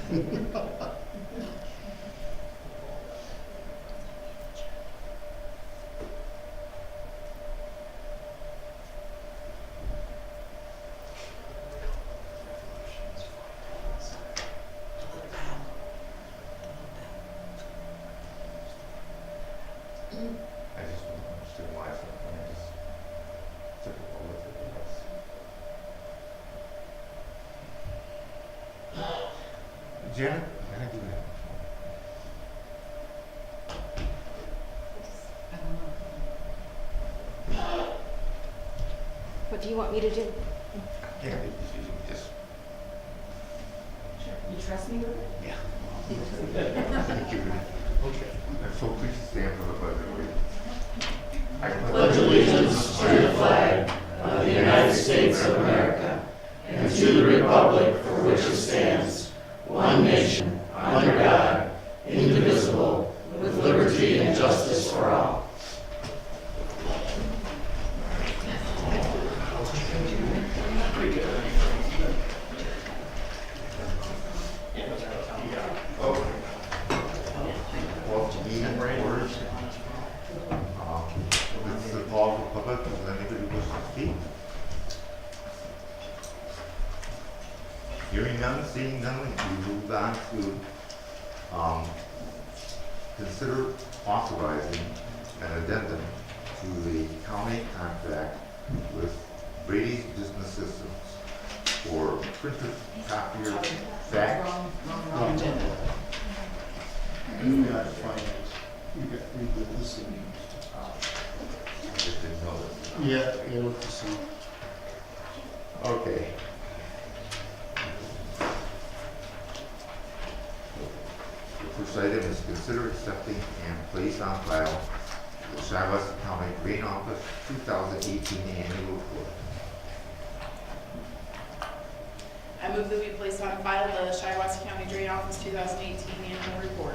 I just don't understand why it's not, when I just took a look at it. Janet, can I do that? What do you want me to do? Yeah, you just, You trust me with it? yeah. Thank you. Okay. So please stand for the pledge, please. I Pledge allegiance to the flag of the United States of America and to the republic for which it stands, one nation, under God, indivisible, with liberty and justice for all. Well, meeting orders. This is the call for public, does anybody wish to speak? Hearing none, seeing none, we move on to, consider authorizing an addendum to the county contract with Brady's Business Systems for printer copier fax. We got to find it. We got to read this thing. I just didn't know that. Yeah, look to see. Okay. The first item is consider accepting and place on file the Shiawassee County Drain Office 2018 annual report. I move that we place on file the Shiawassee County Drain Office 2018 annual report.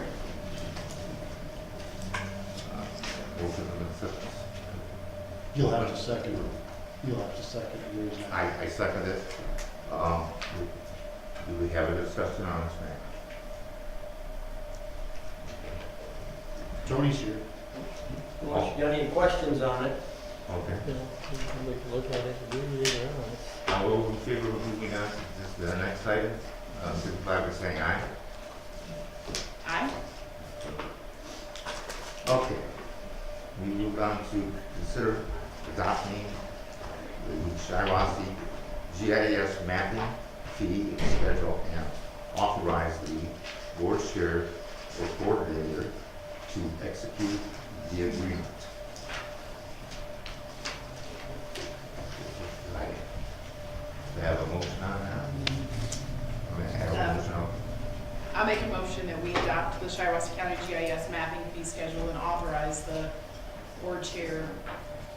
Motion and acceptance. You'll have to second it. You'll have to second it. Yours now. I second it. Do we have a discussion on this matter? Tony's here. Unless you got any questions on it. Okay. We can look at it and read it around. All those in favor of moving on to the next item, signify by saying aye. Aye. Okay. We move on to consider adopting the Shiawassee GIS mapping fee schedule and authorize the board chair or coordinator to execute the agreement. I have a motion on that. I have a motion on. I'll make a motion that we adopt the Shiawassee County GIS mapping fee schedule and authorize the board chair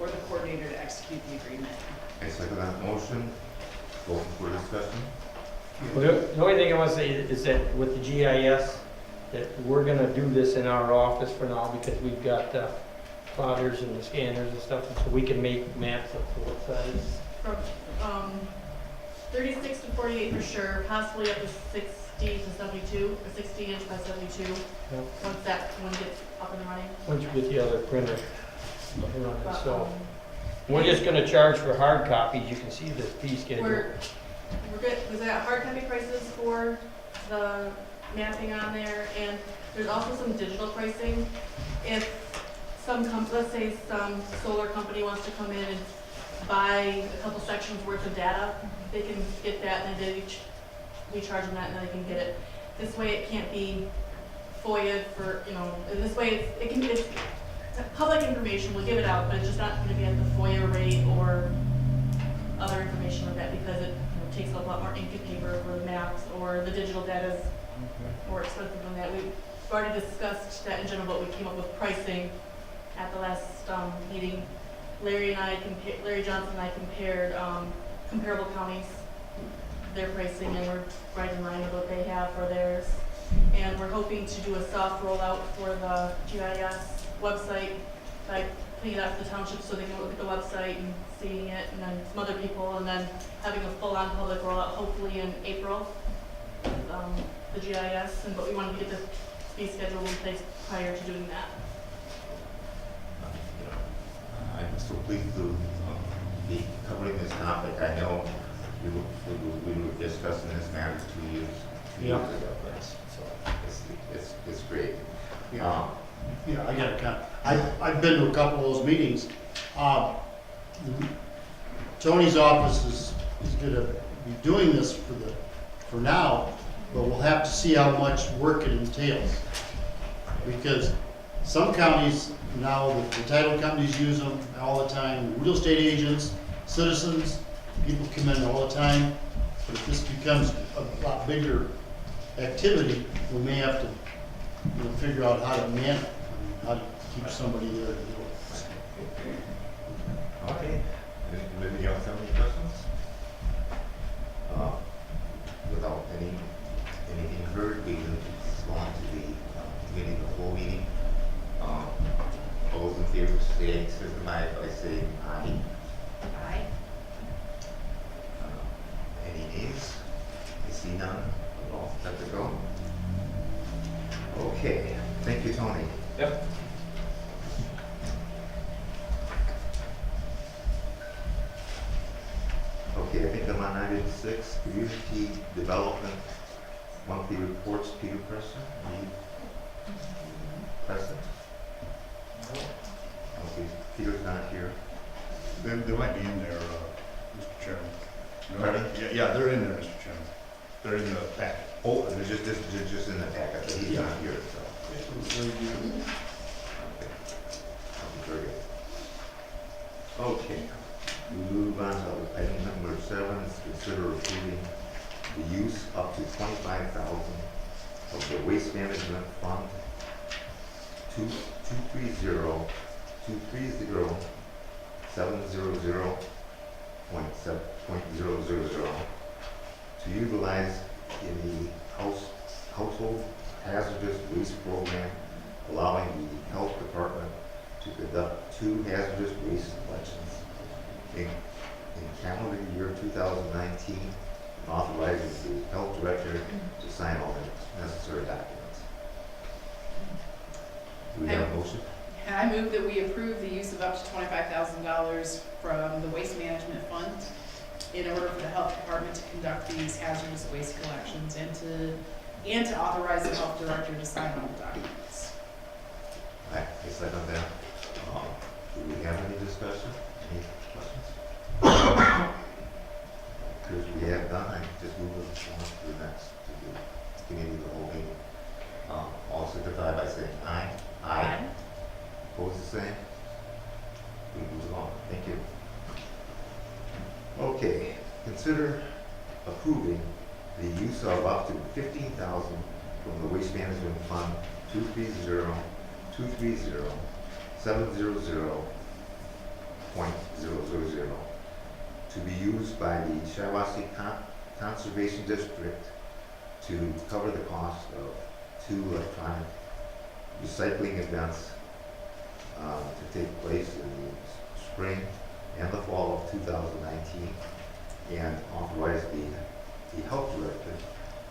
or the coordinator to execute the agreement. I second that motion. Open for discussion. Well, the only thing I want to say is that with the GIS, that we're gonna do this in our office for now because we've got the plotters and the scanners and stuff, and so we can make maps up to what size. From 36 to 48 for sure, possibly up to 60 to 72, or 60 inch by 72, Yeah. once that one gets up and running. Once you get the other printer up and running, But, so. We're just gonna charge for hard copies, you can see the fee schedule. we're good, we got hard copy prices for the mapping on there, and there's also some digital pricing. If let's say some solar company wants to come in and buy a couple sections worth of data, they can get that, and then we charge them that, and then they can get it. This way it can't be FOIA for, this way it's public information, we'll give it out, but it's just not gonna be at the FOIA rate or other information like that, because it takes a lot more ink and paper for the maps, or the digital data is more expensive than that. We've already discussed that in general, but we came up with pricing at the last meeting. Larry Johnson and I compared comparable counties, their pricing, and we're right in line with what they have for theirs. And we're hoping to do a soft rollout for the GIS website by putting it out to the township so they can look at the website and seeing it, and then some other people, and then having a full-on public rollout hopefully in April. the GIS, but we wanted to get the fee schedule in place prior to doing that. I'm so pleased to be covering this topic. I know we were discussing this matter 2 years Yeah. ago, but it's great. Yeah, yeah, I got a comment. I've been to a couple of those meetings. Tony's office is gonna be doing this for now, but we'll have to see how much work it entails. Because some counties now, the title companies use them all the time, real estate agents, citizens, people come in all the time. But if this becomes a lot bigger activity, we may have to, figure out how to man it, how to keep somebody there to do it. Okay. Anybody else have any questions? Without anything heard, we can go on to the committee, the whole meeting. All those in favor, signify by saying aye. Aye. Any nays? I see none. We're all set to go. Okay, thank you, Tony. Yep. Okay, I think I'm on item 6, community development monthly reports. Peter Preston, are you present? Okay, Peter's not here. They might be in there, Mr. Chairman. Pardon? Yeah, they're in there, Mr. Chairman. They're in the packet. Oh, they're just in the packet, but he's not here, so. Okay. Very good. Okay, we move on to item number 7, is consider approving the use up to $25,000 of the Waste Management Fund 230.000 to utilize in the household hazardous waste program, allowing the health department to conduct 2 hazardous waste collections in calendar year 2019, and authorizes the health director to sign all the necessary documents. Do we have a motion? And I move that we approve the use of up to $25,000 from the Waste Management Fund in order for the health department to conduct these hazardous waste collections and to authorize the health director to sign all the documents. I second that. Do we have any discussion? Any questions? Because we have done, I just move it on to the next, to the committee, the whole meeting. All signify by saying aye. Aye. Opposed, the same? We move along. Thank you. Okay, consider approving the use of up to $15,000 from the Waste Management Fund 230-230-700.000 to be used by the Shiawassee Conservation District to cover the cost of 2 electronic recycling events to take place in the spring and the fall of 2019, and authorize the health director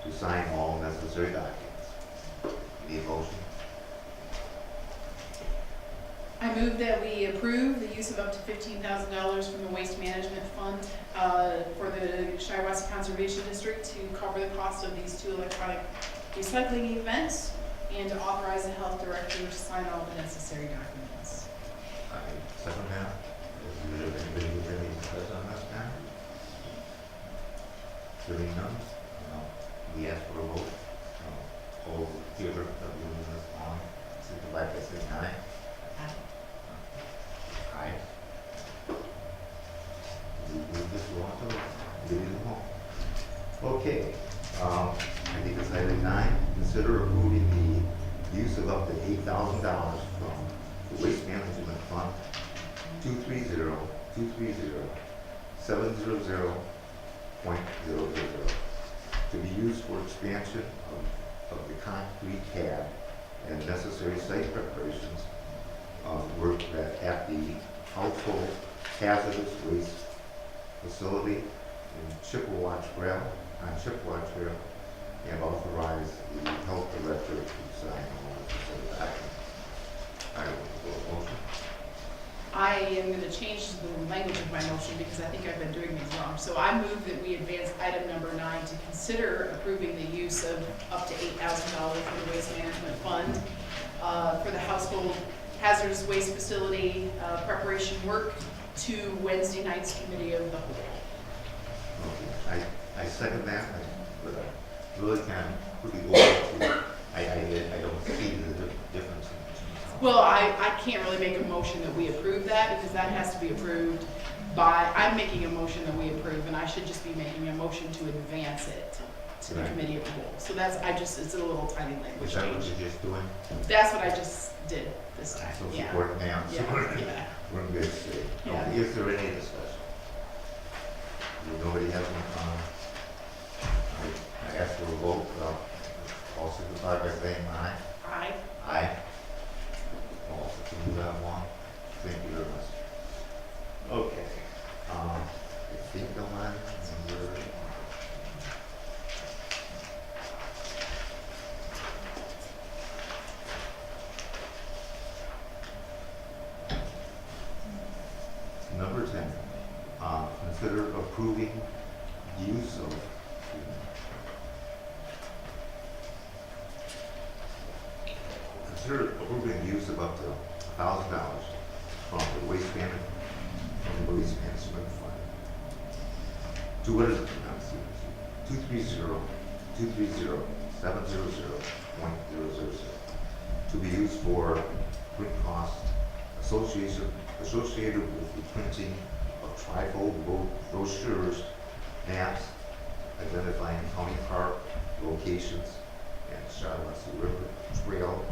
to sign all necessary documents. Need a motion? I move that we approve the use of up to $15,000 from the Waste Management Fund for the Shiawassee Conservation District to cover the cost of these 2 electronic recycling events and to authorize the health director to sign all the necessary documents. I second that. Is there anybody with any discussion on this matter? Hearing none, we ask for a vote. All those in favor of moving this on, signify by saying aye. Aye. We move this along to leave it home. Okay, I think it's item 9. Consider approving the use of up to $8,000 from the Waste Management Fund 230-700.000 to be used for expansion of the concrete pad and necessary site preparations work at the household hazardous waste facility in Chippewa Trail, and authorize am gonna change the language of my motion because I think I've been doing these wrong. So I move that we advance item number 9 to consider approving the use of up to $8,000 for the waste management fund for the household hazardous waste facility preparation work to Wednesday night's committee of the whole. Okay, I second that, but I really kind of quickly go over to, I don't see the difference. Well, I can't really make a motion that we approve that because that has to be approved by, I'm making a motion that we approve and I should just be making a motion to advance it to the Right. committee of the whole. So that's, it's a little tiny language Is that what change. you're just doing? That's what I just did this time, So yeah. support now, Yeah, support. yeah. We're in good shape. Yeah. Okay, is there any discussion? Nobody has one, I ask for a vote, all signify by saying aye. Aye. Aye. All, can you have one? Thank you very much. Okay, I think I'm on number. Number 10, consider approving use of, consider approving use of up to $1,000 from the waste management, fund. 230-700.000 to be used for print costs associated with the printing of trifold brochures, maps, identifying county park locations and Shiawassee River Trail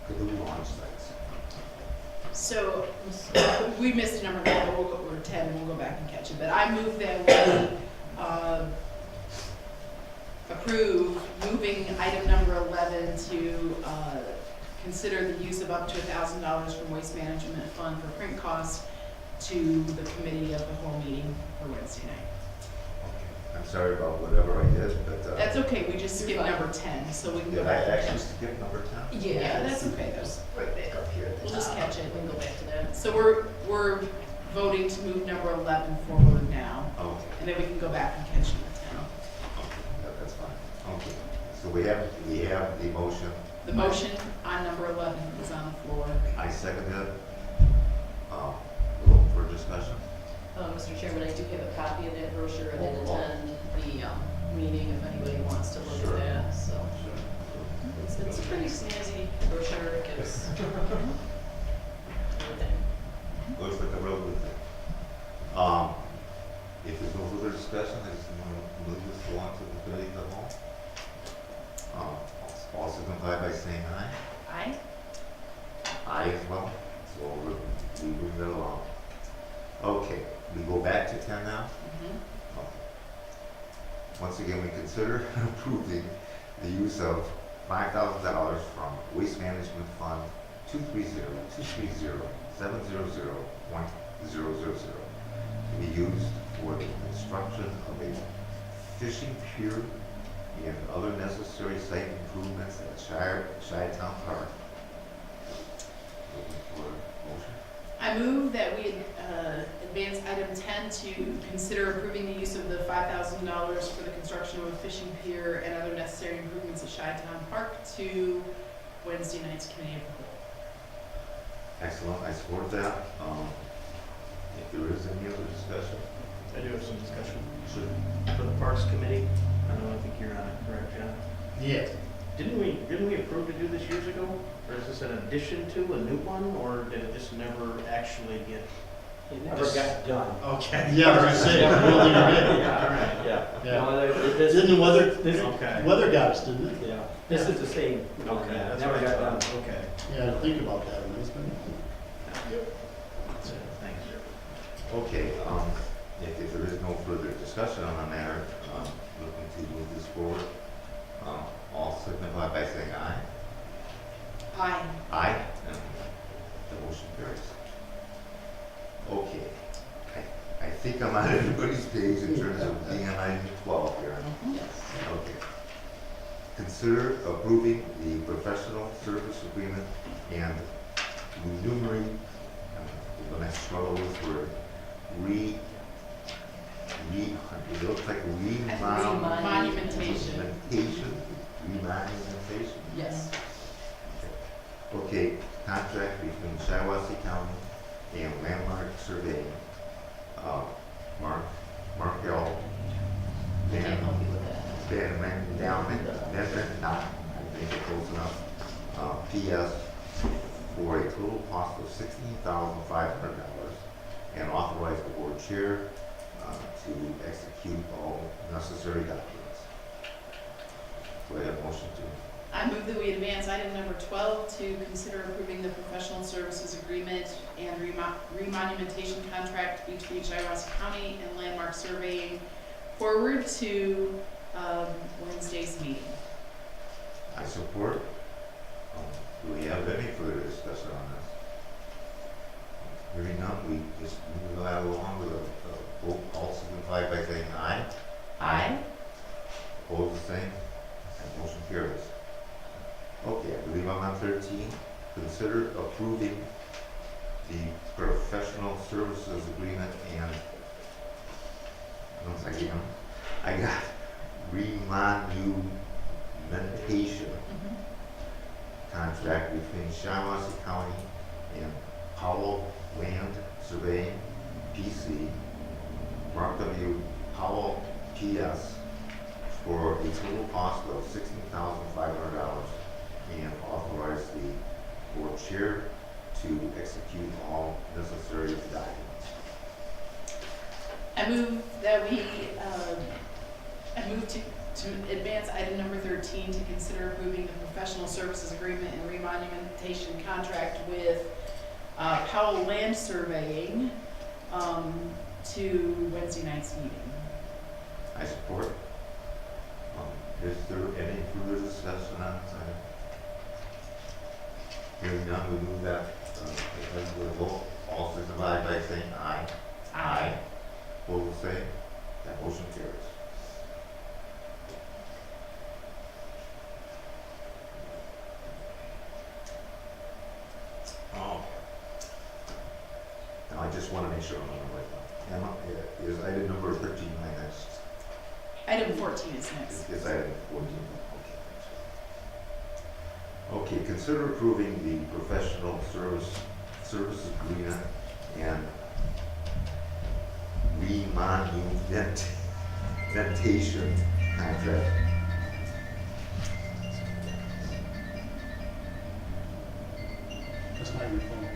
canoe launch sites. So we missed number 9, but we're 10, we'll go back and catch it. But I move that we approve moving item number 11 to consider the use of up to $1,000 from Waste Management Fund for print costs to the committee of the whole meeting for Wednesday night. Okay. I'm sorry about whatever I did, but. That's okay, we just You're skipped fine. number 10, so we can go Did I back and actually catch it. skip number 10? Yeah, that's okay, though. Right back up here at the We'll just top. catch it. We can go back to that. So we're voting to move number 11 forward now, Okay, and then we can go back and catch number 10. okay, that's fine. Okay, so we have the motion. The motion on number 11 is on the floor. I second it. Roll for discussion. Mr. Chairman, I do have a copy of that brochure. I did Oh. attend the meeting if anybody wants to look Sure. at that, so. Sure. It's a pretty snazzy brochure, it gives everything. Looks like a real good thing. If there's no further discussion, I just want to move this along to the committee of the whole. Also signify by saying aye. Aye? Aye as well, so we move that along. Okay, we go back to 10 now. Mhm. Once again, we consider approving the use of $5,000 from Waste Management Fund 230-700.000 to be used for the construction of a fishing pier and other necessary site improvements at Chi-Town Park. Looking for a motion. I move that we advance item 10 to consider approving the use of the $5,000 for the construction of a fishing pier and other necessary improvements at Chi-Town Park to Wednesday night's committee of the whole. Excellent, I support that. If there is any other discussion, I do have some discussion should, for the Parks Committee. I think you're on it, correct, John? Yeah, Didn't we approve to do this years ago? Or is this an addition to a new one, or did it just never actually get? It never got done. Okay. yeah, I was gonna say, I don't think it did. Yeah, all right, yeah. Yeah. No, this- Didn't the weather, Okay. weather got us, didn't it? Yeah, this is the same. Okay, Yeah, that's never what I got done. thought. Okay. Yeah, think about that, when it's been. That's it. Thanks, sir. okay, if there is no further discussion on the matter, looking to move this forward, all signify by saying aye. Aye. Aye. And the motion carries. Okay, I think I'm on everybody's page in terms of being on item 12 here. Okay. Consider approving the professional service agreement and when I struggle with word, it looks like Monumentation. Remonumentation? Yes. Okay, contract between Shiawassee County and Landmark Surveying, Mark L. Can't Van, help you with that. not, I think it's close enough, PS, for a total cost of $16,500, and authorize the board chair to execute all necessary documents. Do I have a motion to? I move that we advance item number 12 to consider approving the professional services agreement and remonumentation contract between Shiawassee County and Landmark Surveying forward to Wednesday's meeting. I support. Do we have any further discussion on this? Hearing none, we just move right along with a vote, all signify by saying aye. Aye. Opposed, the same, and motion carries. Okay, I believe I'm on 13. Consider approving the professional services agreement and, once again, I got remonumentation contract between Shiawassee County and Powell Land Surveying, PC, Mark W. Powell, PS, for a total cost of $16,500, and authorize the board chair to execute all necessary documents. I move that we, I move to advance item number 13 to consider approving the professional services agreement and remonumentation contract with Powell Land Surveying to Wednesday night's meeting. I support. Is there any further discussion on this item? Hearing none, we move that, with a vote, all signify by saying aye. Aye. Opposed, the same, that motion carries. Now, I just want to make sure I'm on the right one. Emma, is item number 13 my next? Item 14 is next. Is item 14? Okay, consider approving the professional services agreement and remonumentation contract. That's not your phone.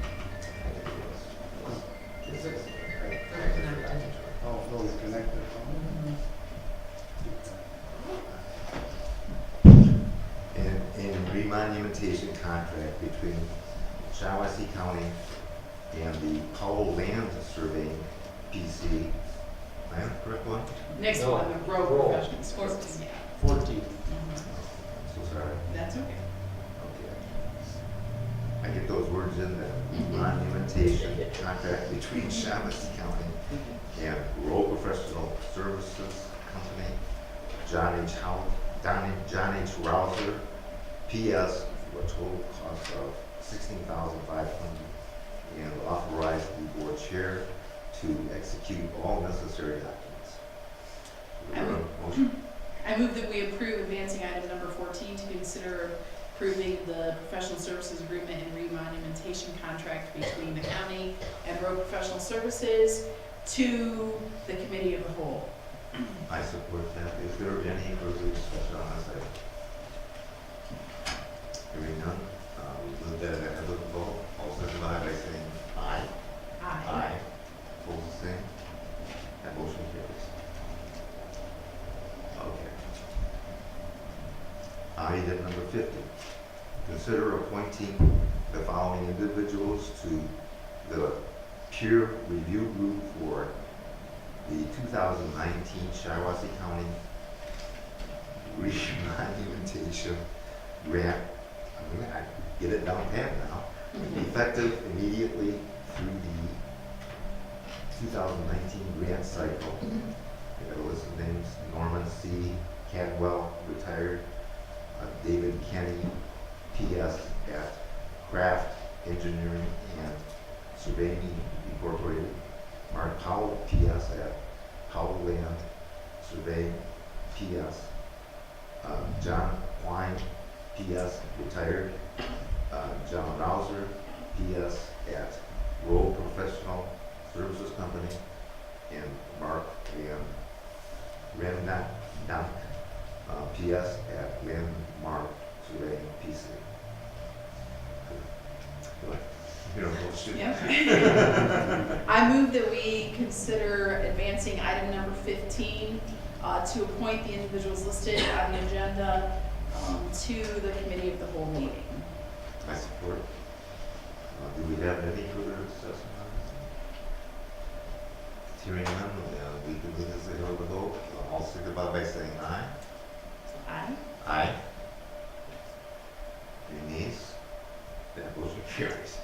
Oh, no, you connect their phone? And remonumentation contract between Shiawassee County and the Powell Land Surveying, PC. Am I on the correct one? Next No. one, the road Road. professional services, yeah. 14. I'm so sorry. That's okay. Okay. I get those words in there. Monumentation contract between Shiawassee County and Rural Professional Services Company, John H. Rouser, PS, for a total cost of $16,500, and authorize the board chair to execute all necessary documents. Do we have a motion? I move that we approve advancing item number 14 to consider approving the professional services agreement and remonumentation contract between the county and road professional services to the committee of the whole. I support that. Is there any further discussion on this item? Hearing none, we move that ahead of the vote. All signify by saying aye. Aye. Opposed, the same. That motion carries. Okay. Item number 50. Consider appointing the following individuals to the peer review group for the 2019 Shiawassee County Remonumentation Grant. I'm gonna get it down pat now. Effective immediately through the 2019 grant cycle. I got a list of names: Norman C. Cadwell, retired, David Kenny, PS at Craft Engineering and Surveying Incorporated, Mark Powell, PS at Powell Land Surveying, PS, John Quine, PS, retired, John Rouser, PS at Roll Professional Services Company, and Mark and Remnant Dunk, PS at Landmark Surveying, PC. Here, motion. Yeah. I move that we consider advancing item number 15 to appoint the individuals listed on the agenda to the committee of the whole meeting. I support. Do we have any further discussion on this? Hearing none, we can move this over the vote. All signify by saying aye. Aye. Aye. Any nays? That motion carries.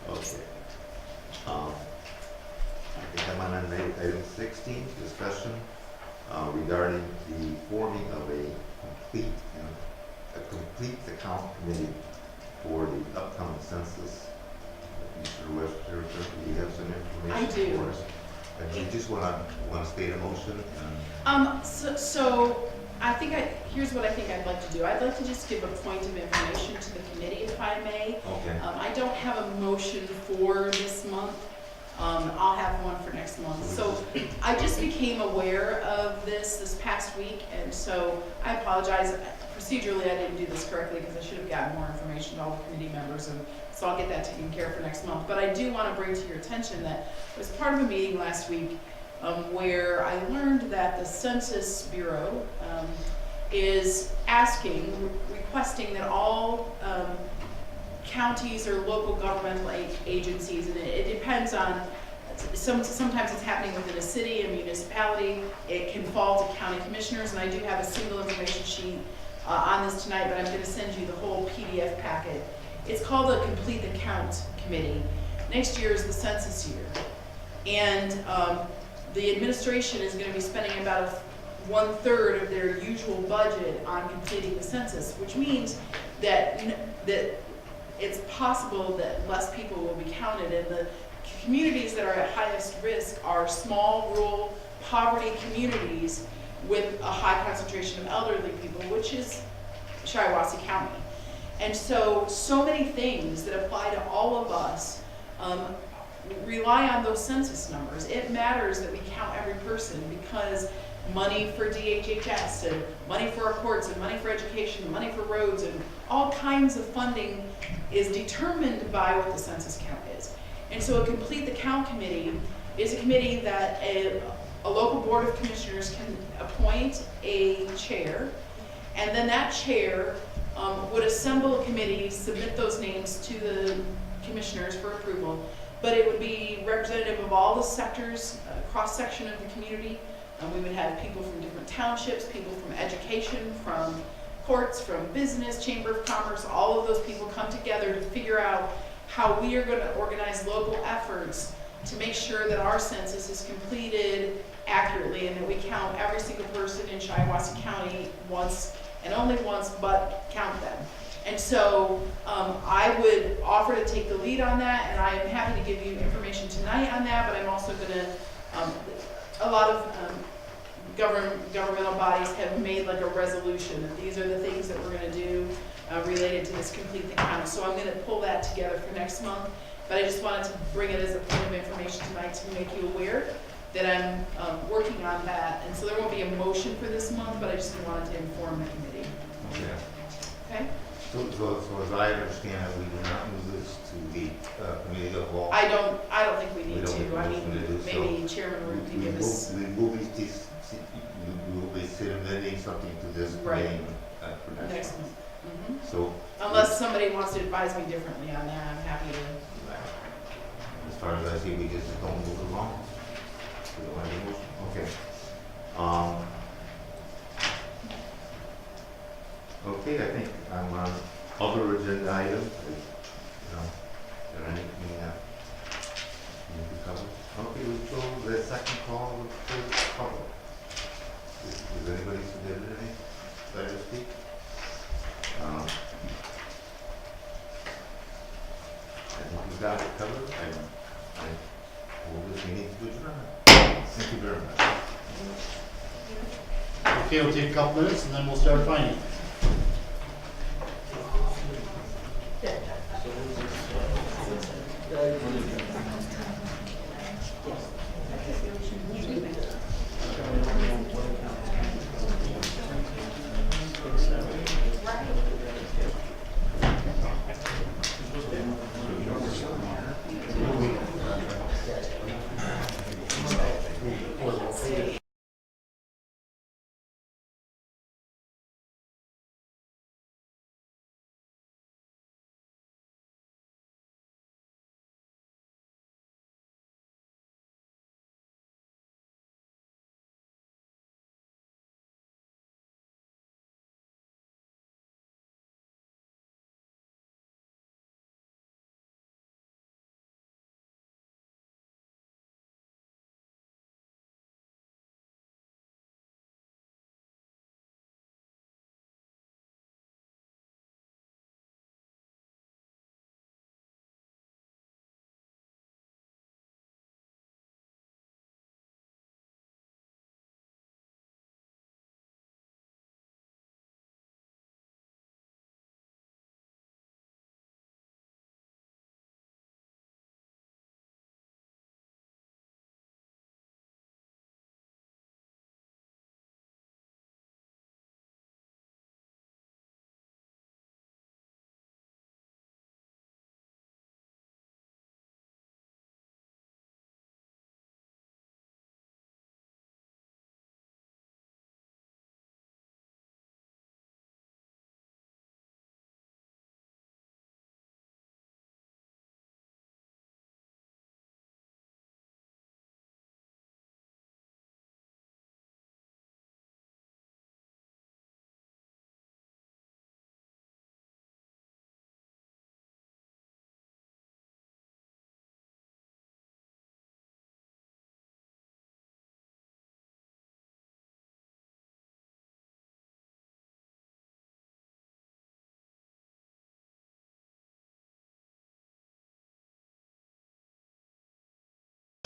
Okay. I think I'm on item 16, discussion regarding the forming of a complete account committee for the upcoming census. Mr. Webster, do you have some information I do. for us? And you just want to state a motion? So here's what I think I'd like to do. I'd like to just give a point of information to the committee, if I may. Okay. I don't have a motion for this month. I'll have one for next month. So I just became aware of this past week, and so I apologize. Procedurally, I didn't do this correctly because I should have gotten more information to all the committee members, and so I'll get that taken care of for next month. But I do want to bring to your attention that it was part of a meeting last week where I learned that the Census Bureau is requesting that all counties or local governmental agencies, and it depends on, sometimes it's happening within a city, a municipality, it can fall to county commissioners, and I do have a single information sheet on this tonight, but I'm going to send you the whole PDF packet. It's called a Complete the Count Committee. Next year is the census year, and the administration is going to be spending about 1/3 of their usual budget on completing the census, which means that it's possible that less people will be counted, and the communities that are at highest risk are small, rural, poverty communities with a high concentration of elderly people, which is Shiawassee County. And so many things that apply to all of us rely on those census numbers. It matters that we count every person because money for DHHS and money for our courts and money for education, money for roads and all kinds of funding is determined by what the census count is. And so a Complete the Count Committee is a committee that a local board of commissioners can appoint a chair, and then that chair would assemble a committee, submit those names to the commissioners for approval, but it would be representative of all the sectors, cross-section of the community. We would have people from different townships, people from education, from courts, from business, chamber of commerce, all of those people come together to figure out how we are going to organize local efforts to make sure that our census is completed accurately and that we count every single person in Shiawassee County once and only once, but count them. And so I would offer to take the lead on that, and I am happy to give you information tonight on that, but I'm also going to, a lot of governmental bodies have made like a resolution that these are the things that we're going to do related to this Complete the Count. So I'm going to pull that together for next month, but I just wanted to bring it as a point of information tonight to make you aware that I'm working on that. And so there won't be a motion for this month, but I just wanted to inform the committee. Yeah. Okay? So as I understand it, we do not move this to the committee of the whole. I don't think we We need don't to. make a I motion to mean, do so. maybe Chairman Root can give us. We will be submitting something to this Right. committee for next Next month. month. Mhm. So Unless somebody wants to advise me differently on that, I'm happy to. as far as I see, we just don't move along. We don't have a motion. Okay. Okay, I think I'm on other agenda items. Is there anything that you need to cover? Okay, we go to the second call for the public. Is anybody submitted any? Like to speak? I think we got it covered. Okay, we'll take a couple minutes and then we'll start finding.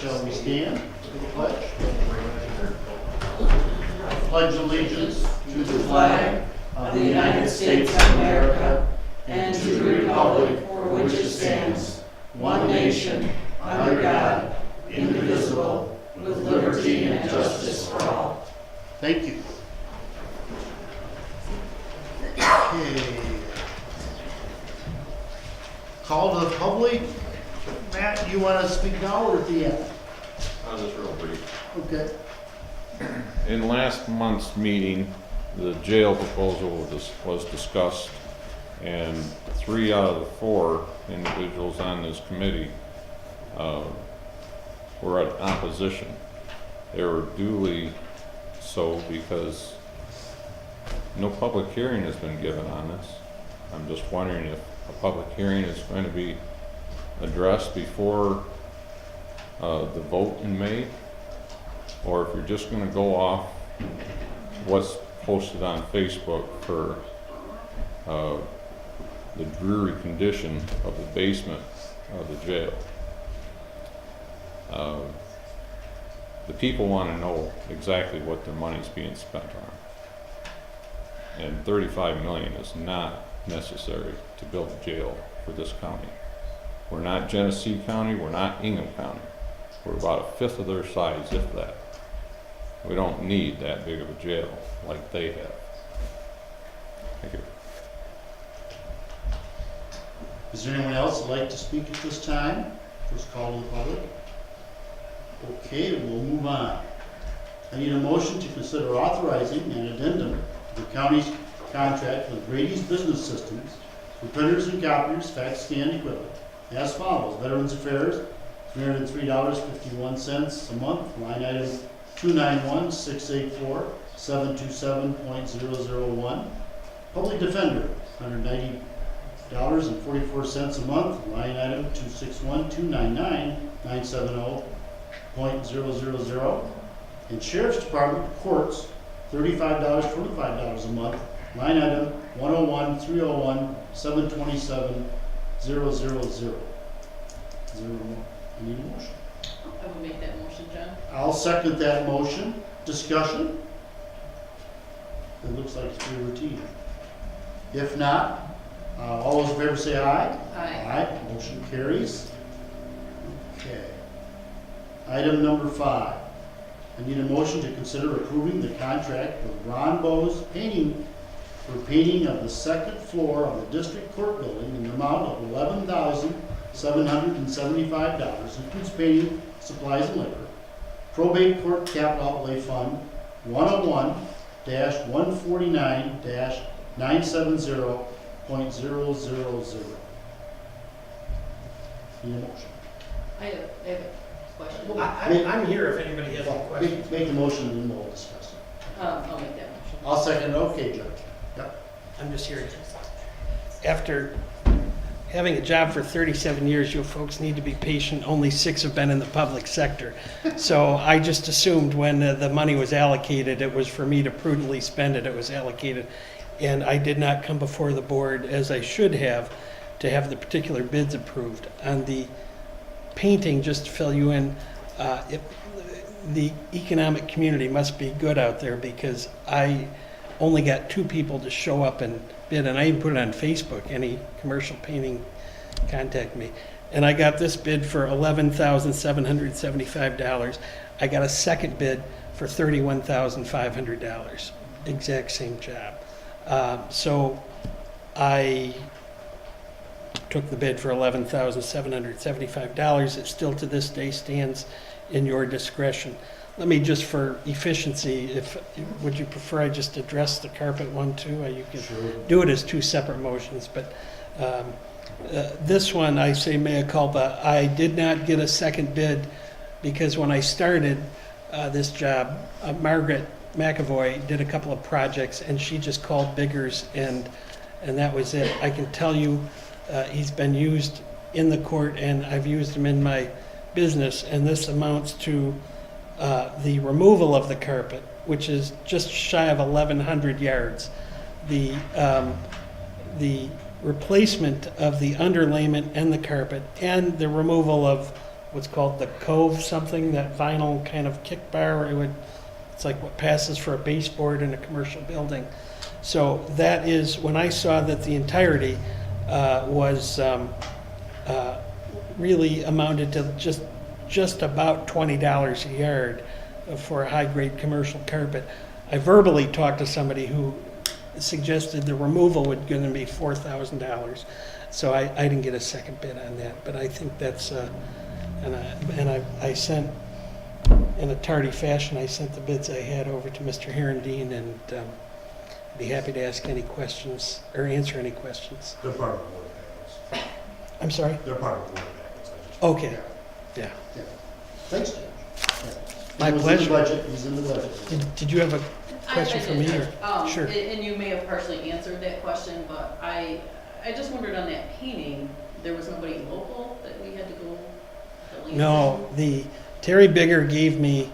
Shall we stand for the pledge? Pledge allegiance To the flag of the United States of America and to the republic for which it stands, one nation, under God, indivisible, with liberty and justice for all. Thank you. Okay. Call to the public. Matt, you want to speak now or at the end? Just real brief. Okay. In last month's meeting, the jail proposal was discussed, and 3 out of the 4 individuals on this committee were at opposition. They were duly so because no public hearing has been given on this. I'm just wondering if a public hearing is going to be addressed before the vote in May, or if you're just going to go off what's posted on Facebook for the dreary condition of the basement of the jail. The people want to know exactly what their money's being spent on. And $35 million is not necessary to build a jail for this county. We're not Genesee County, we're not Ingham County. We're about a fifth of their size, if that. We don't need that big of a jail like they have. Thank you. Is there anyone else that'd like to speak at this time? First call to the public. Okay, we'll move on. I need a motion to consider authorizing an addendum to the county's contract with Brady's Business Systems for printers and copiers, fax scan equipment as follows. Veterans Affairs, $303.51 a month, line item 291-684-727.001. Public Defender, $190.44 a month, line item 261-299-970.000. And Sheriff's Department Courts, $35.25 a month, line item 101-301-727.000. I need a motion. I will make that motion, John. I'll second that motion. Discussion? it looks like it's pretty routine. If not, all those in favor say aye. Aye. Motion carries. Okay. Item number 5. I need a motion to consider approving the contract with Ron Bowes Painting for painting of the second floor of the district court building in the amount of $11,775. Includes painting, supplies, and labor. Probate court capital outlay fund 101-149-970.000. Need a motion. I have a question. I'm here if anybody has any questions. Make the motion and then we'll discuss it. I'll make that motion. I'll second it. Okay, Judge. I'm just here. After having a job for 37 years, you folks need to be patient. Only 6 have been in the public sector. So I just assumed when the money was allocated, it was for me to prudently spend it. It was allocated. And I did not come before the board, as I should have, to have the particular bids approved. On the painting, just to fill you in, the economic community must be good out there, because I only got 2 people to show up and bid, and I even put it on Facebook. Any commercial painting, contact me. And I got this bid for $11,775. I got a second bid for $31,500. Exact same job. So I took the bid for $11,775. It still to this day stands in your discretion. Let me just, for efficiency, would you prefer I just address the carpet one too? You can do it as 2 separate motions, but this one, I say mea culpa. I did not get a second bid because when I started this job, Margaret McAvoy did a couple of projects and she just called Biggers and that was it. I can tell you he's been used in the court and I've used him in my business, and this amounts to the removal of the carpet, which is just shy of 1,100 yards. The replacement of the underlayment and the carpet, and the removal of what's called the cove something, that vinyl kind of kick bar. It's like what passes for a baseboard in a commercial building. So that is, when I saw that the entirety was really amounted to just about $20 a yard for a high-grade commercial carpet. I verbally talked to somebody who suggested the removal would going to be $4,000. So I didn't get a second bid on that, but I think that's, and I sent, in a tardy fashion, I sent the bids I had over to Mr. Herendeen, and be happy to ask any questions or answer any questions. They're part of the board packets. I'm sorry? They're part of the board packets. Okay, yeah. Thanks, Judge. My He was pleasure. in the budget. He's in the budget. Did you have a question for me, or? Sure. And you may have partially answered that question, but I just wondered on that painting, there was nobody local that we had to go to leave? No, Terry Bigger gave me,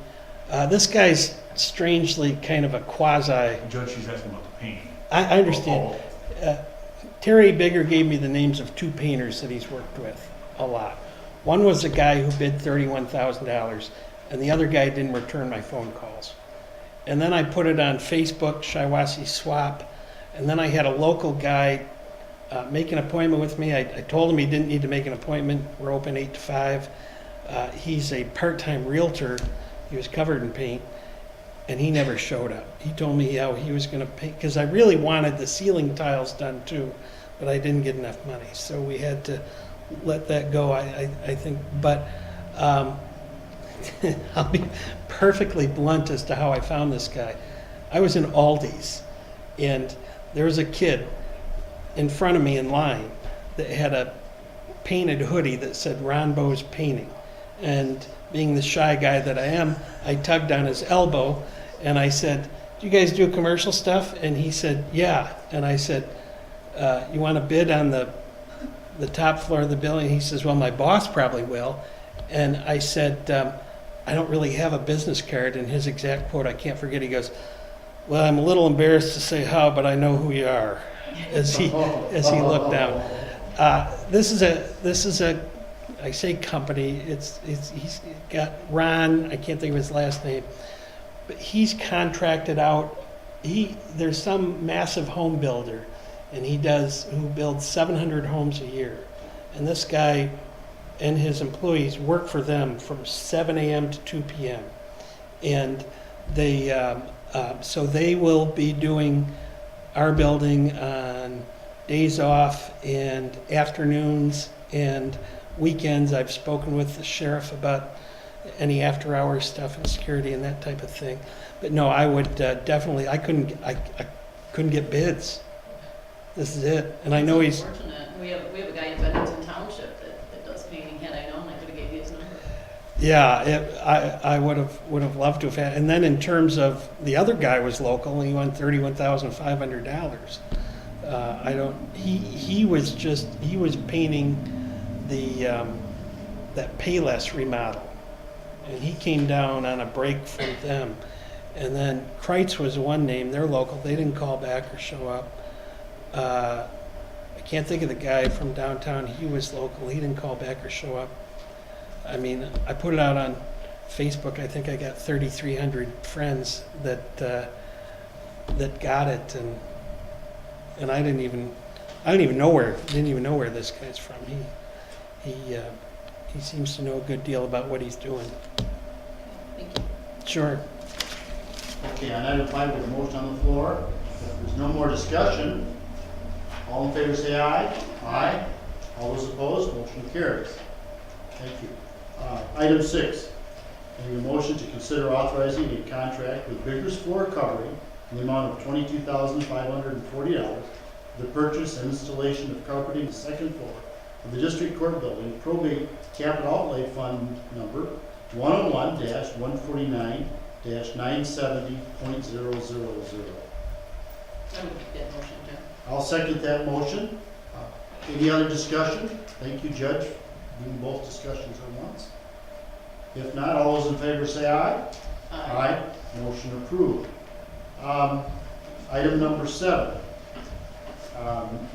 this guy's strangely kind of a quasi, Judge, she's asking about the painting. I understand. Terry Bigger gave me the names of 2 painters that he's worked with a lot. One was a guy who bid $31,000, and the other guy didn't return my phone calls. And then I put it on Facebook, Shiawassee Swap, and then I had a local guy make an appointment with me. I told him he didn't need to make an appointment. We're open 8 to 5. He's a part-time realtor. He was covered in paint, and he never showed up. He told me how he was going to paint, because I really wanted the ceiling tiles done too, but I didn't get enough money, so we had to let that go, I think. But I'll be perfectly blunt as to how I found this guy. I was in Aldi's, and there was a kid in front of me in line that had a painted hoodie that said Ron Bowes Painting. And being the shy guy that I am, I tugged on his elbow and I said, "Do you guys do commercial stuff?" And he said, "Yeah." And I said, "You want to bid on the top floor of the building?" He says, "Well, my boss probably will." And I said, "I don't really have a business card." And his exact quote, I can't forget, he goes, "Well, I'm a little embarrassed to say how, but I know who you are," as he looked down. This is a I say company. He's got Ron. I can't think of his last name, but he's contracted out there's some massive home builder, and who builds 700 homes a year. And this guy and his employees work for them from 7 a.m. to 2 p.m. And so they will be doing our building on days off and afternoons and weekends. I've spoken with the sheriff about any after-hours stuff and security and that type of thing. But no, I would definitely. I couldn't get bids. This is it, and I know he's. Unfortunate. We have a guy in Bennington Township that does painting. Had I known, I could have gave you his number. Yeah, I would have loved to have had. And then in terms of the other guy was local, and he won $31,500. I don't. He was painting the that Payless remodel, and he came down on a break from them. And then Kreitz was one name. They're local. They didn't call back or show up. I can't think of the guy from downtown. He was local. He didn't call back or show up. I mean, I put it out on Facebook. I think I got 3,300 friends that got it, and I didn't even know where this guy's from. He seems to know a good deal about what he's doing. Thank you. Sure. Okay, on item 5, with a motion on the floor, if there's no more discussion, all in favor say aye. Aye. All those opposed, motion carries. Thank you. Item 6, I need a motion to consider authorizing a contract with Biggers Floor Covering in the amount of $22,540 for the purchase and installation of carpeting the second floor of the District Court Building, probate capital outlay fund number 101-149-970.000. I would make that motion, Jim. I'll second that motion. Any other discussion? Thank you, Judge, for doing both discussions at once. If not, all those in favor say aye. Aye. Motion approved. Item number 7.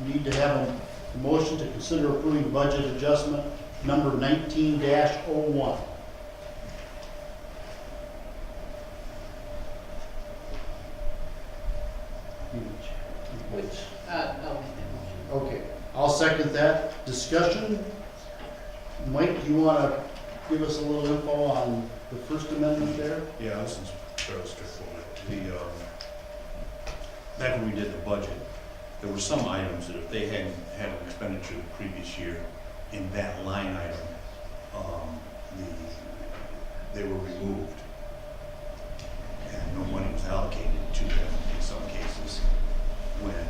Need to have a motion to consider approving budget adjustment number 19-01. Which, I'll make that motion. Okay, I'll second that. Discussion? Mike, do you want to give us a little info on the first amendment there? Yeah, this is fairly straightforward. Back when we did the budget, there were some items that if they hadn't had an expenditure the previous year in that line item, they were removed. And no money was allocated to them in some cases, when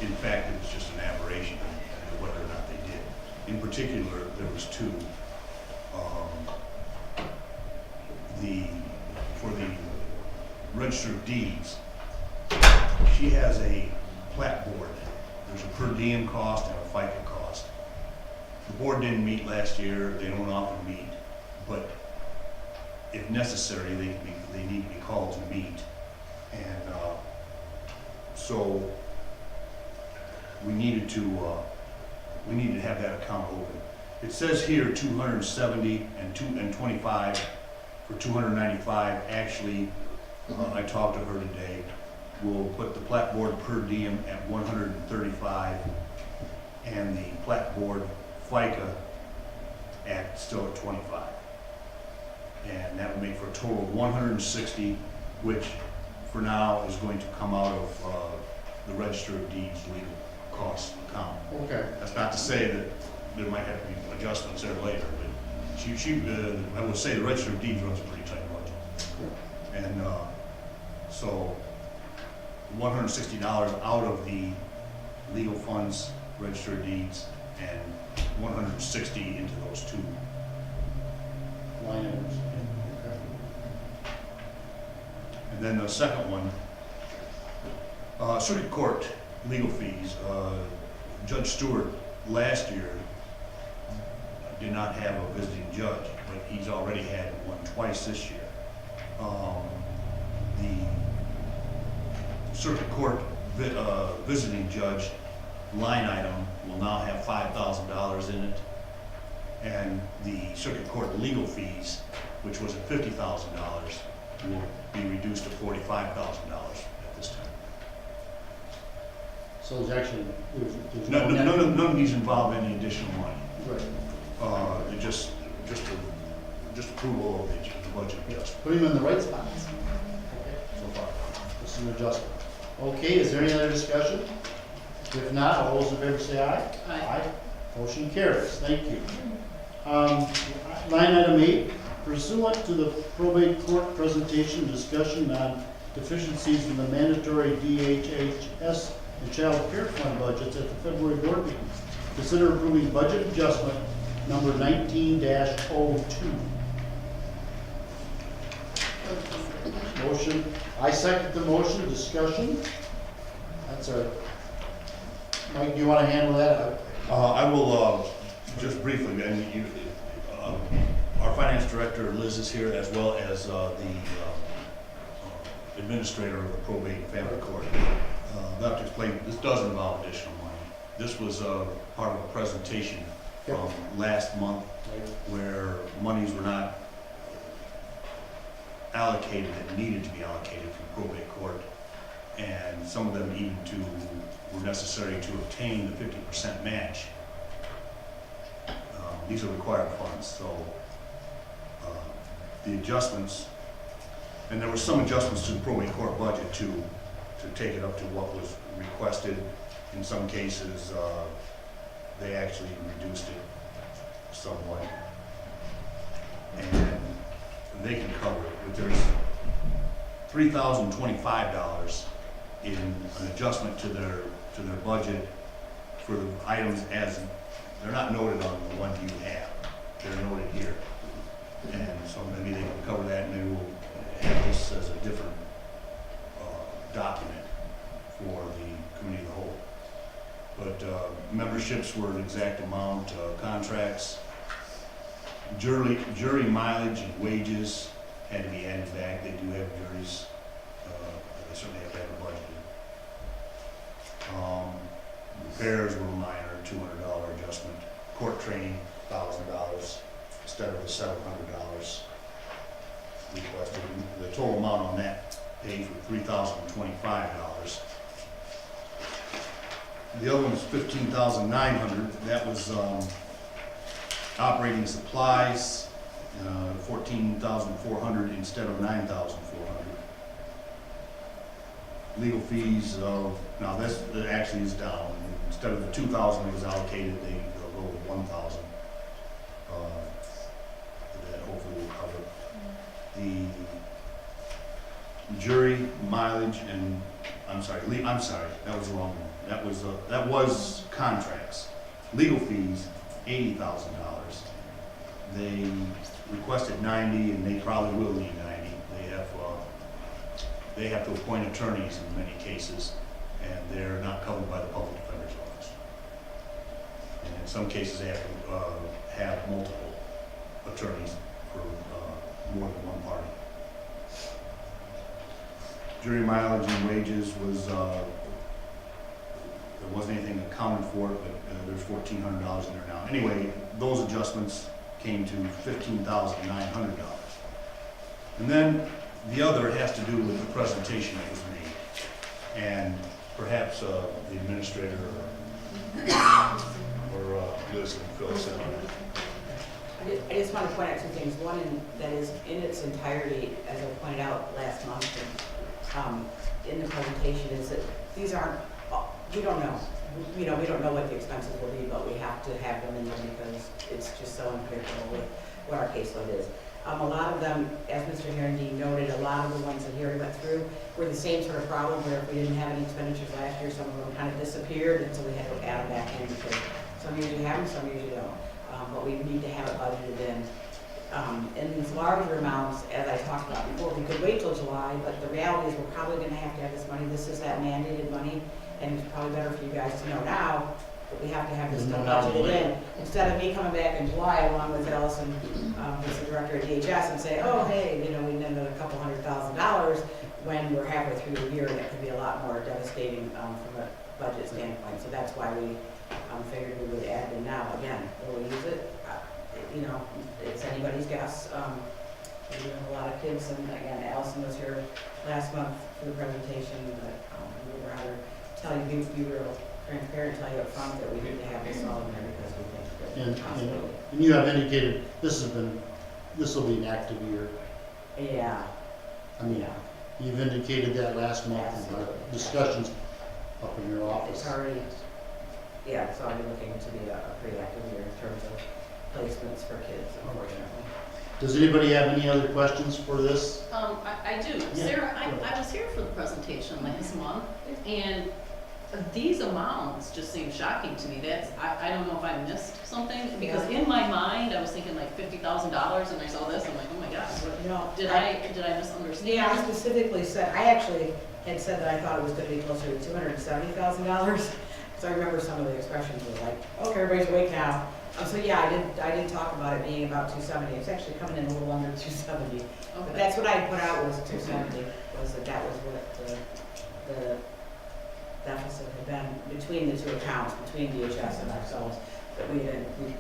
in fact it was just an aberration as to whether or not they did. In particular, there was 2. For the Register of Deeds, she has a plat board. There's a per diem cost and a FICA cost. The board didn't meet last year. They don't often meet, but if necessary, they need to be called to meet. And so we needed to have that account open. It says here 270 and 25 for 295. Actually, I talked to her today. We'll put the plat board per diem at 135 and the plat board FICA still at 25. And that would make for a total of 160, which for now is going to come out of the Register of Deeds legal cost account. Okay. That's not to say that there might have to be adjustments there later, but I would say the Register of Deeds runs a pretty tight budget. And so $160 out of the legal funds, Register of Deeds, and 160 into those 2 Line items. Okay. And then the second one, circuit court legal fees. Judge Stewart last year did not have a visiting judge, but he's already had one twice this year. The circuit court visiting judge line item will now have $5,000 in it, and the circuit court legal fees, which was at $50,000, will be reduced to $45,000 at this time. So there's actually, there's None, no. none, none of these involve any additional money. Right. It just approval of the budget adjustment Put him in the right spots. so far. This is an adjustment. Okay, is there any other discussion? If not, all those in favor say aye. Aye. Motion carries, thank you. Line item 8, pursuant to the probate court presentation discussion on deficiencies in the mandatory DHHS and child care fund budgets at the February board meeting. Consider approving budget adjustment number 19-02. Motion, I second the motion, discussion. That's our, Mike, do you want to handle that? I will, just briefly, and you, our finance director Liz is here, as well as the administrator of the probate and family court. I'll have to explain, this does involve additional money. This was part of a presentation from last month where monies were not allocated that needed to be allocated from probate court, and some of them even were necessary to obtain the 50% match. These are required funds, so the adjustments, and there were some adjustments to the probate court budget to take it up to what was requested. In some cases, they actually reduced it somewhat, and they can cover it. But there's $3,025 in an adjustment to their budget for the items as they're not noted on the one you have. They're noted here, and so maybe they can cover that, and maybe we'll have this as a different document for the committee of the whole. But memberships were an exact amount, contracts, jury mileage and wages had to be added back. They do have juries, they certainly have to have a budget. Repairs were minor, $200 adjustment. Court training, $1,000 instead of the $700 requested. The total amount on that page was $3,025. The other one was $15,900. That was operating supplies, $14,400 instead of $9,400. Legal fees of, now this actually is down. Instead of the $2,000 that was allocated, they'll go with $1,000. That hopefully will cover the jury mileage and, I'm sorry, that was the wrong one. That was contracts. Legal fees, $80,000. They requested $90,000, and they probably will need $90,000. They have to appoint attorneys in many cases, and they're not covered by the public defender's office. And in some cases, they have to have multiple attorneys for more than one party. Jury mileage and wages was, there wasn't anything accounted for it, but there's $1,400 in there now. Anyway, those adjustments came to $15,900. And then the other has to do with the presentation that was made. And perhaps the administrator or Liz can fill us in on that. I just want to point out two things. One, that is in its entirety, as I pointed out last month in the presentation, is that these aren't, we don't know. We don't know what the expenses will be, but we have to have them in there because it's just so unpredictable with what our caseload is. A lot of them, as Mr. Herendeen noted, a lot of the ones that he already went through were the same sort of problem where if we didn't have any expenditures last year, some of them kind of disappeared, and so we had to add them back in because some years you have them, some years you don't. But we need to have it budgeted in. In these larger amounts, as I talked about before, we could wait till July, but the reality is we're probably going to have this money. This is that mandated money, and it's probably better for you guys to know now, but we have to have this stuff budgeted in. Instead of me coming back in July along with Allison, who's the director of DHS, and say, oh, hey, we need another couple $100,000 when we're halfway through the year, and it could be a lot more devastating from a budget standpoint. So that's why we figured we would add in now. Again, will we use it? It's anybody's guess. We have a lot of kids, and again, Allison was here last month for the presentation, but we would rather tell you, be real transparent, tell you up front that we need to have this all in there because we think And, that possibility. and you have indicated this will be an active year. Yeah, I mean, yeah, you've indicated that last month in our discussions up in your office. it's already, yeah, it's already looking to be a pretty active year in terms of placements for kids, unfortunately. Does anybody have any other questions for this? I do. Yeah. Sarah, I was here for the presentation last month, and these amounts just seem shocking to me. I don't know if I missed something, because Yeah. in my mind, I was thinking like $50,000, and I saw this, I'm like, oh my gosh, No, did I misunderstand? Yeah, I specifically said, I actually had said that I thought it was gonna be closer to $270,000. So I remember some of the expressions were like, oh, everybody's awake now. So yeah, I did talk about it being about 270. It's actually coming in a little under 270. But Okay. that's what I put out was 270, was that was what the deficit had been between the two accounts, between DHS and ourselves, that we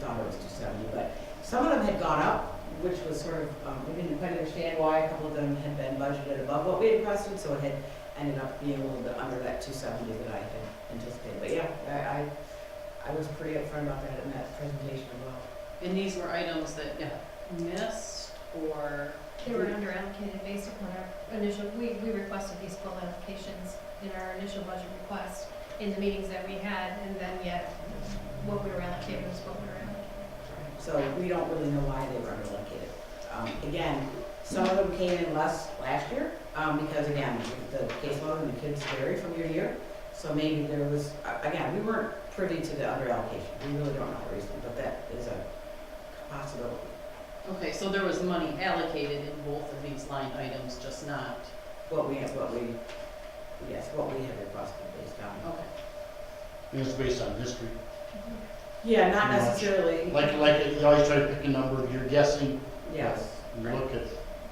thought it was 270. But some of them had gone up, which was sort of, we didn't quite understand why. A couple of them had been budgeted above what we had requested, so it had ended up being a little bit under that 270 that I had anticipated. But yeah, I was pretty upfront about that in that presentation as well. And these were items that got missed, or? They were under allocated based upon our initial, we requested these full allocations in our initial budget request in the meetings that we had, and then yet what we were allocated was what we were allocated. So we don't really know why they were underallocated. Again, some of them came in less last year, because again, the caseload and the kids vary from year to year. So maybe there was, again, we weren't privy to the underallocation. We really don't know the reason, but that is a possibility. Okay, so there was money allocated in both of these line items, just not, What we had requested based on. okay. And it's based on history. Yeah, not Pretty much. necessarily. Like you always try to pick a number, you're guessing. Yes, You look at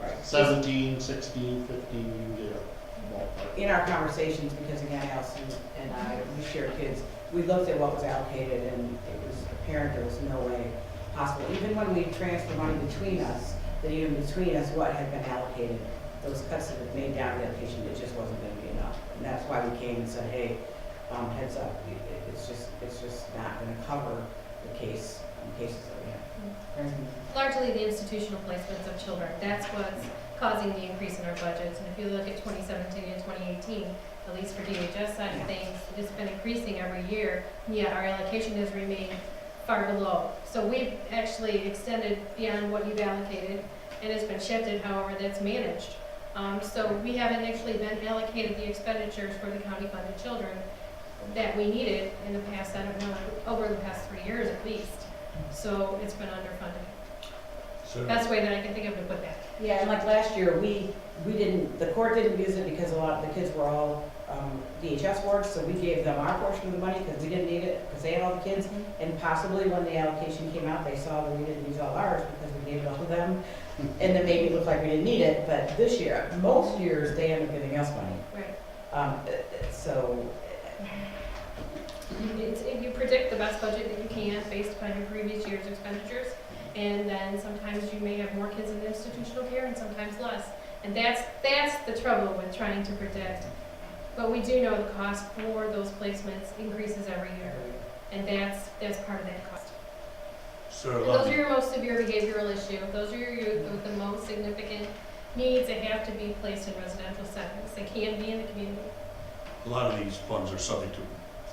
right. 17, 16, 15, you can get a ballpark. In our conversations, because again, Allison and I, we share kids, we looked at what was allocated and it was apparent there was no way possible. Even when we transfer money between us, that even between us, what had been allocated, those cuts that had made down the allocation, it just wasn't gonna be enough. And that's why we came and said, hey, heads up, it's just not gonna cover the cases that we have. Largely the institutional placements of children, that's what's causing the increase in our budgets. And if you look at 2017 and 2018, at least for DHS side of things, it's been increasing every year, yet our allocation has remained far below. So we've actually extended beyond what you've allocated, and it's been shifted however that's managed. So we haven't actually been allocated the expenditures for the county funded children that we needed in the past, I don't know, over the past 3 years at least. So it's been underfunded. So, That's the way that I can think of to put that. Yeah, and like last year, we didn't, the court didn't use it because a lot of the kids were all DHS wards, so we gave them our portion of the money because we didn't need it, because they had all the kids. And possibly when the allocation came out, they saw that we didn't use all ours because we gave it all to them. And then maybe it looked like we didn't need it, but this year, most years, they end up giving us money. Right. So, You predict the best budget that you can based upon your previous year's expenditures. And then sometimes you may have more kids in institutional care and sometimes less. And that's the trouble with trying to predict. But we do know the cost for those placements increases every year. And that's part of that cost. so And those are your most severe behavioral issue. Those are your youth with the most significant needs that have to be placed in residential settings. They can't be in the community. a lot of these funds are subject to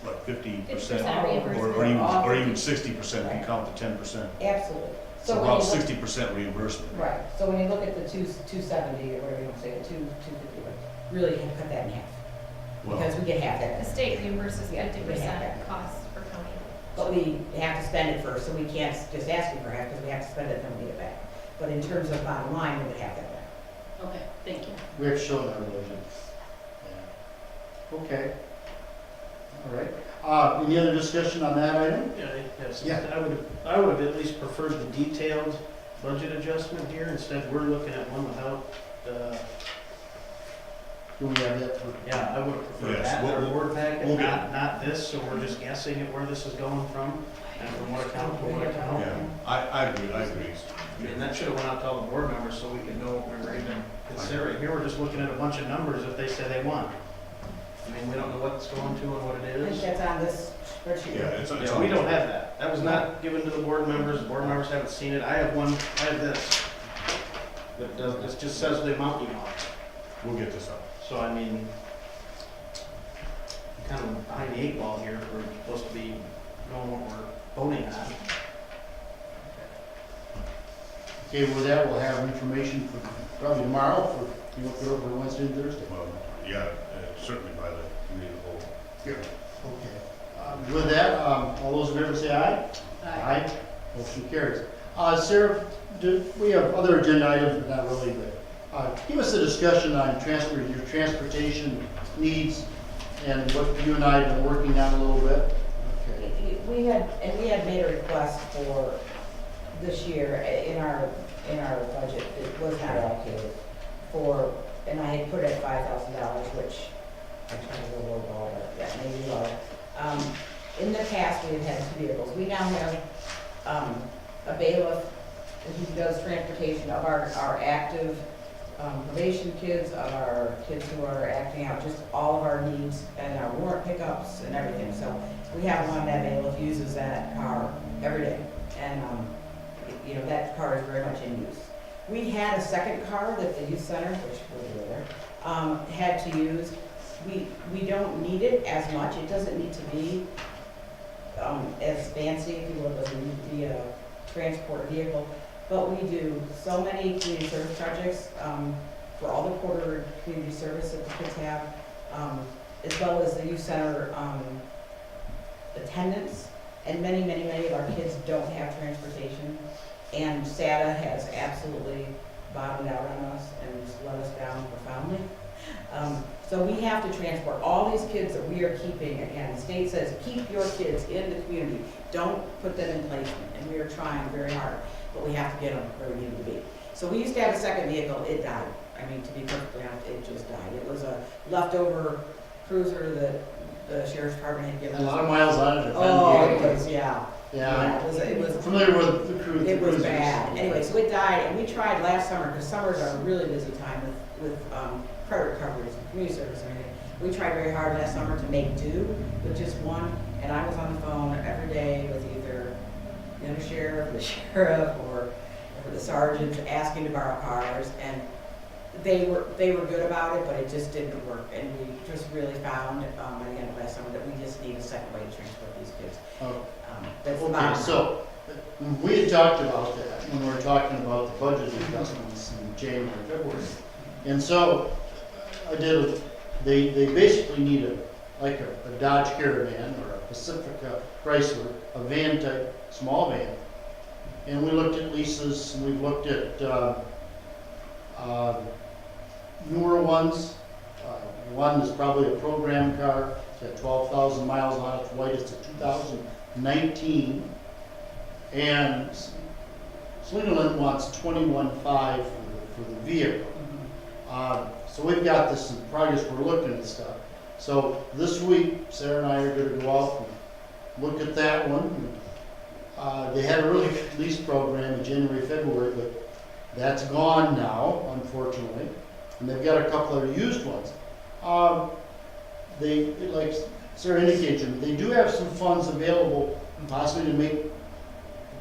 like 50% 50% reimbursement. or even 60% if you count the 10%. absolutely. So when about you look- 60% reimbursement. Right, so when you look at the 270 or whatever you want to say, the 250, really you have to cut that in half. Well, Because we get half The that. state reimburses Yeah, 50% costs for county. But we have to spend it first, so we can't just ask you for half because we have to spend it, then we get it back. But in terms of bottom line, we would have that back. Okay, thank you. We have shown our budget. Yeah. Okay. All right. Any other discussion on that item? Yeah, I would have at least preferred the detailed budget adjustment here. Instead, we're looking at one without the, Do we have that? yeah, I would have preferred Yes, that in our we'll- board packet, we'll get- not this, so we're just guessing at where this is going from and from what account to what account. yeah, I agree. And that should have went out to all the board members so we could know what we were even considering. Here, we're just looking at a bunch of numbers if they say they want. I mean, and we don't know what it's going to and what it I think is. that's on this spreadsheet. Yeah, it's Yeah, on. we don't have that. That was not given to the board members. The board members haven't seen it. I have one, I have this. That does, this just says the amount you want. We'll get this up. So I mean, kind of behind the eight ball here, if we're supposed to be knowing what we're voting on. Okay, with that, we'll have information for probably tomorrow for, you know, put over Wednesday and Thursday. Well, yeah, certainly by the committee of the whole. Okay. With that, all those in favor say aye. Aye. Motion carries. Sarah, we have other agenda items, but not really, but give us a discussion on your transportation needs and what you and I have been working on a little bit. Okay. We had made a request for this year in our budget, it was not allocated for, and I had put it at $5,000, which I tried to go low, but that may be low. In the past, we have had two vehicles. We now have a bailiff who does transportation of our active probation kids, of our kids who are acting out, just all of our needs and our warrant pickups and everything. So we have one that bailiff uses that car every day, and you know, that car is very much in use. We had a second car that the youth center, which we'll do there, had to use. We don't need it as much. It doesn't need to be as fancy, if you will. It doesn't need to be a transport vehicle. But we do so many community service projects for all the quarter community service that the kids have, as well as the youth center attendance. And many, many, many of our kids don't have transportation. And SATA has absolutely bottomed out on us and just let us down profoundly. So we have to transport all these kids that we are keeping. Again, the state says, keep your kids in the community. Don't put them in placement. And we are trying very hard, but we have to get them where we need them to be. So we used to have a second vehicle. It died. I mean, to be perfectly honest, it just died. It was a leftover cruiser that the sheriff's department had given A us. lot of miles on it. Oh, it was, yeah. Yeah. It was Familiar with the crew. it was bad. Anyway, so it died, and we tried last summer, because summers are a really busy time with credit recoveries and community service and everything. We tried very hard last summer to make do with just one, and I was on the phone every day with either the undersheriff, the sheriff, or the sergeants asking to borrow cars, and they were good about it, but it just didn't work. And we just really found by the end of last summer that we just need a second way to transport these kids. Oh. That's the Okay, bottom line. so we had talked about that when we were talking about the budget adjustments in January, February. And so they basically need a Dodge Caravan or a Pacifica Chrysler, a van type, small van. And we looked at leases, and we've looked at newer ones. One is probably a program car, it's got 12,000 miles on it, it's white, it's a 2019. And Slingerland wants 21.5 for the vehicle. So we've got this in progress, we're looking at stuff. So this week, Sarah and I are gonna go out and look at that one. They had a really good lease program in January, February, but that's gone now, unfortunately. And they've got a couple of used ones. Like Sarah indicated, they do have some funds available possibly to make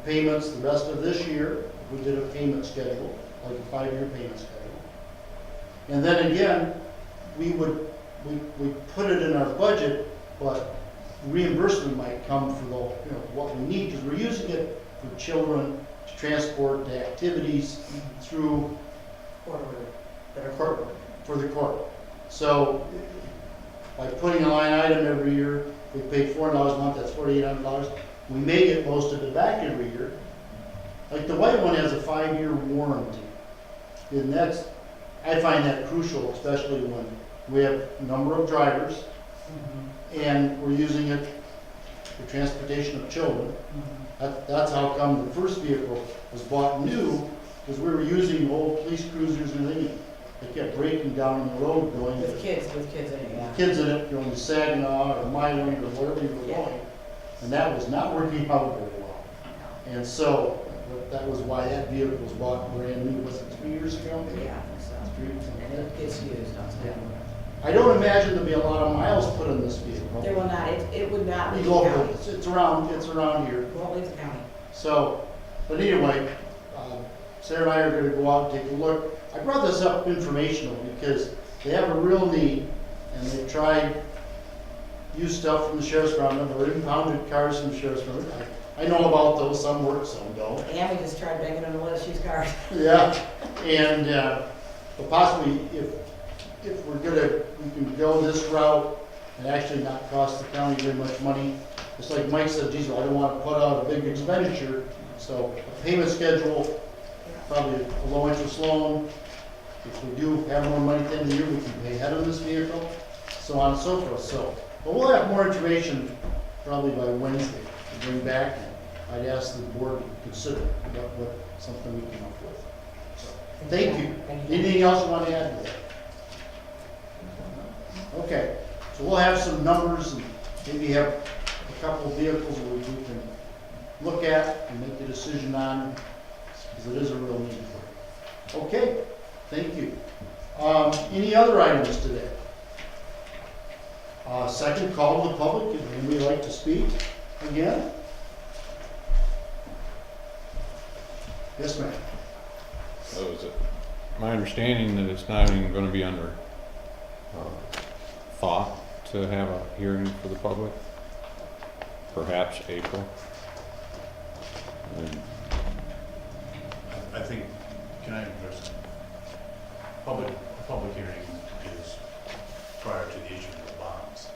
payments the rest of this year. We did a payment schedule, like a 5-year payment schedule. And then again, we put it in our budget, but reimbursement might come for what we need, because we're using it for children to transport to activities through for the court. So by putting a line item every year, we pay $400 a month, that's $4,800. We may get most of it back every year. Like the white one has a 5-year warranty. And I find that crucial, especially when we have a number of drivers and we're using it for transportation of children. That's how come the first vehicle was bought new, because we were using old police cruisers and everything. They kept breaking down the road going With kids in it, yeah. kids in it, going to Saginaw or Milan or wherever you were going. And that was not working out very well. And so that was why that vehicle was bought brand new, was it 3 years ago? Yeah, I think so. And it gets used, I'll tell you. I don't imagine there'll be a lot of miles put on this vehicle. There will not, it would not Be leave the local, county. it's around here. It won't leave the county. So, but anyway, Sarah and I are gonna go out and take a look. I brought this up informational because they have a real need, and they've tried used stuff from the sheriff's department, or impounded cars from the sheriff's department. I know about those, some work, some don't. And we just tried begging them to let us use cars. Yeah, and, but possibly if we're we can go this route and actually not cost the county very much money. It's like Mike said, geez, I don't want to put out a big expenditure, so a payment schedule, probably a low interest loan. If we do have more money at the end of the year, we can pay ahead on this vehicle, so on and so forth. So, but we'll have more information probably by Wednesday to bring back. I'd ask the board to consider what something we come up with. So, thank you. Anything else you want to add to that? Okay, so we'll have some numbers and maybe have a couple of vehicles that we can look at and make a decision on, because it is a real need for it. Okay, thank you. Any other items today? Second call to the public, if anybody like to speak again? Yes, ma'am. So is it my understanding that it's not even gonna be under thought to have a hearing for the public? Perhaps April? And I think, can I address it? A public hearing is prior to the issuing of the bonds.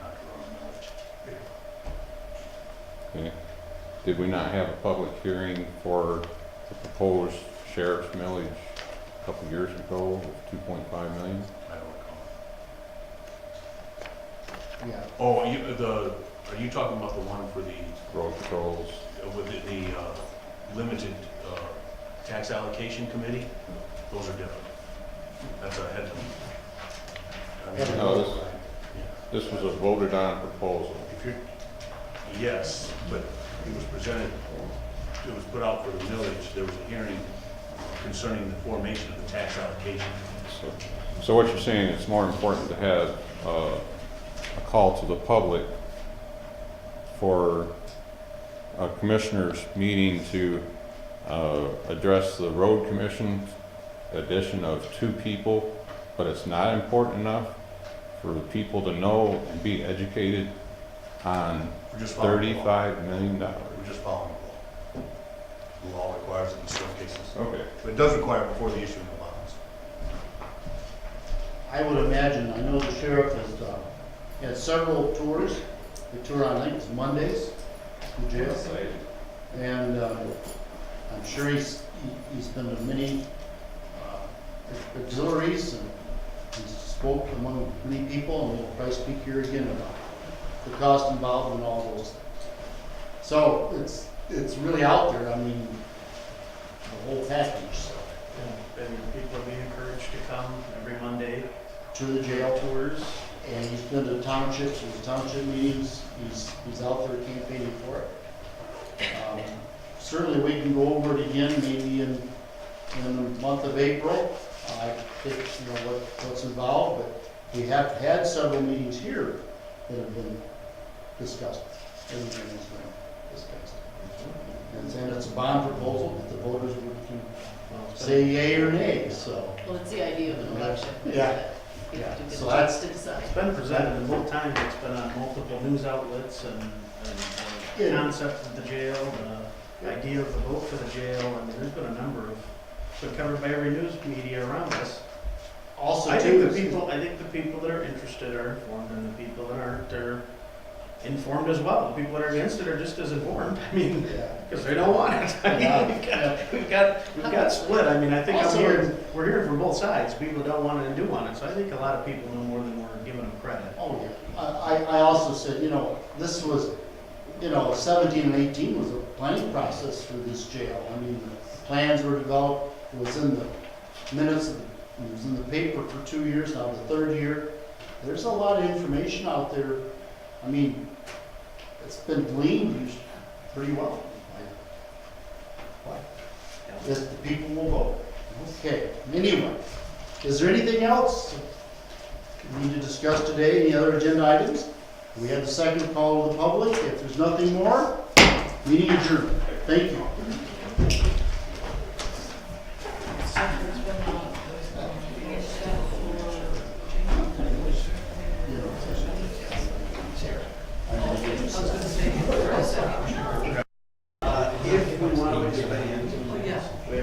Not your own knowledge. Okay. Did we not have a public hearing for the proposed sheriff's millage a couple years ago of 2.5 million? I don't recall. Yeah. Oh, are you talking about the one for the, Road patrols? with the limited tax allocation committee? Those are different. That's a head. No, this was a voted on proposal. If you're, yes, but it was presented, it was put out for the millage. There was a hearing concerning the formation of the tax allocation. So what you're saying, it's more important to have a call to the public for a commissioners meeting to address the road commission addition of 2 people, but it's not important enough for the people to know and be educated on $35 million. We're just following the law. The law requires it in some cases. Okay. But it does require it before the issuing of bonds. I would imagine, I know the sheriff has had several tours. The tour on, I think it's Mondays, to jail. And I'm sure he's been to many auxiliaries and he spoke among many people, and he'll probably speak here again about the cost involved and all those things. So it's really out there, I mean, the whole package, so. And people are being encouraged to come every Monday To the jail. tours. And he's been to townships, township meetings, he's out there campaigning for it. Certainly we can go over it again, maybe in the month of April. I think, what's involved, but we have had several meetings here that have been discussed. Everything has been discussed. And it's a bond proposal that the voters can say yea or nay, so. Well, it's the idea of an election. Yeah. You have to get So a chance that's- to decide. It's been presented in both times, it's been on multiple news outlets and the concept of the jail, the idea of the vote for the jail, I mean, there's been a number of, it's been covered by every news media around us. Also, I too, think the people that are interested are informed, and the people that aren't, are informed as well. The people that are against it are just as informed, I mean, yeah. because they don't want it. I mean, we've got split, I mean, I think Also- we're hearing from both sides, people don't want it and do want it, so I think a lot of people know more than we're giving them credit. Oh, yeah. I also said, this was, 17 and 18 was a planning process for this jail. I mean, the plans were developed, it was in the minutes, it was in the paper for 2 years, now the 3rd year. There's a lot of information out there. I mean, it's been gleaned pretty well. If the people will vote. Okay, anyway, is there anything else? we need to discuss today? Any other agenda items? We have the second call to the public. If there's nothing more, meeting adjourned. Thank you.